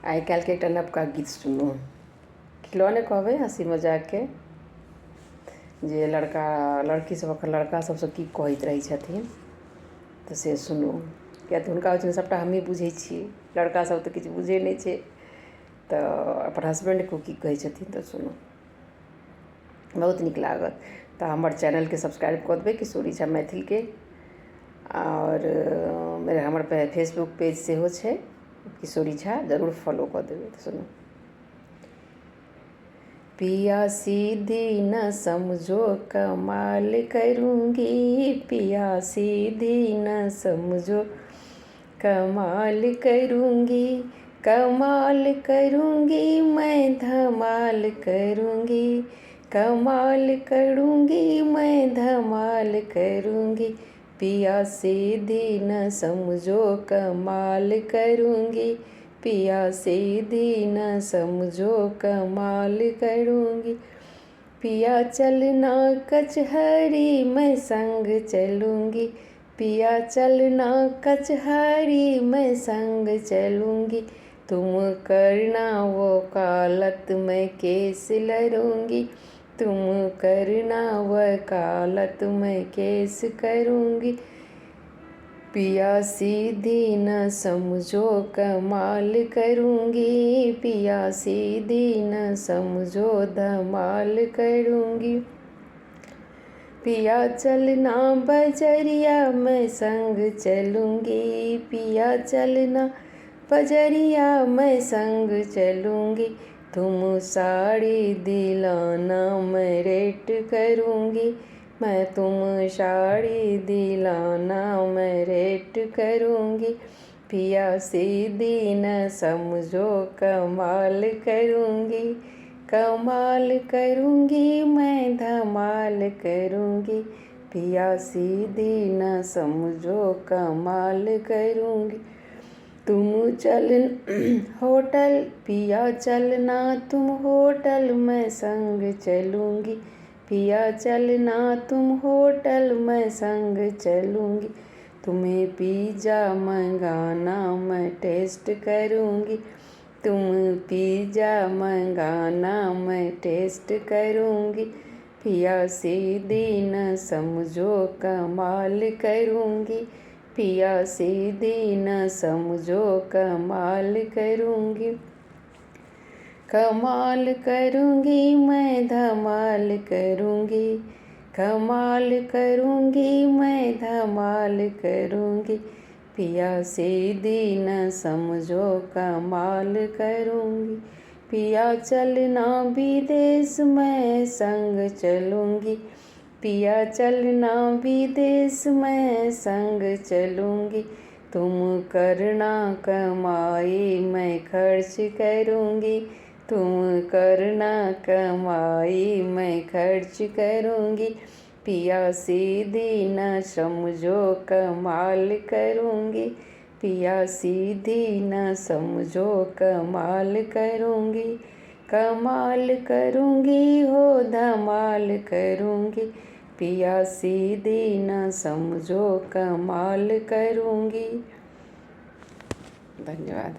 आइ काल्हि के एकटा नवका गीत सुनू, खिलौने कहबै हँसी मजाक के जे लड़का लड़की सब अखन लड़का सबसँ की कहैत रहै छथिन तऽ से सुनू। किया तऽ हुनका होइ छनि सबटा हमही बुझै छियै, लड़का सब तऽ किछु बुझै नहि छै, तऽ अपन हस्बैंडके की कहै छथिन तऽ सुनू, बहुत नीक लागत। तऽ हमर चैनलके सब्सक्राइब कऽ देबै किशोरी झा मैथिलके, और हमर फेसबुक पेज सेहो छै किशोरी झा, जरूर फॉलो कऽ देबै। तऽ सुनू। पिया सीधी न समझो कमाल करूँगी, पिया सीधी न समझो कमाल करूँगी, कमाल करूँगी मैं धमाल करूँगी, कमाल करूँगी मैं धमाल करूँगी, पिया सीधी न समझो कमाल करूँगी, पिया सीधी न समझो कमाल करूँगी, पिया चलना कचहरी मैं संग चलूँगी, पिया चलना कचहरी मैं संग चलूँगी, तुम करना वकालत मैं केस लड़ूँगी, तुम करना वकालत मैं केस करूँगी, पिया सीधी न समझो कमाल करूँगी, पिया सीधी न समझो धमाल करूँगी, पिया चलना बजरिया मैं संग चलूँगी, पिया चलना बजरिया मैं संग चलूँगी, तुम साड़ी दिलाना मैं रेट करूँगी, मैं तुम साड़ी दिलाना मैं रेट करूँगी, पिया सीधी न समझो कमाल करूँगी, कमाल करूँगी मैं धमाल करूँगी, पिया सीधी न समझो कमाल करूँगी, तुम चल होटल पिया चलना तुम होटल मैं संग चलूँगी, पिया चलना तुम होटल मैं संग चलूँगी, तुम्हें पिज़्ज़ा मंगाना मैं टेस्ट करूँगी, तुम पिज़्ज़ा मंगाना मैं टेस्ट करूँगी, पिया सीधी न समझो कमाल करूँगी, पिया सीधी न समझो कमाल करूँगी, कमाल करूँगी मैं धमाल करूँगी, कमाल करूँगी मैं धमाल करूँगी, पिया सीधी न समझो कमाल करूँगी, पिया चलना विदेश मैं संग चलूँगी, पिया चलना विदेश मैं संग चलूँगी, तुम करना कमाई मैं खर्च करूँगी, तुम करना कमाई मैं खर्च करूँगी, पिया सीधी न समझो कमाल करूँगी, पिया सीधी न समझो कमाल करूँगी, कमाल करूँगी हो धमाल करूँगी, पिया सीधी न समझो कमाल करूँगी। धन्यवाद।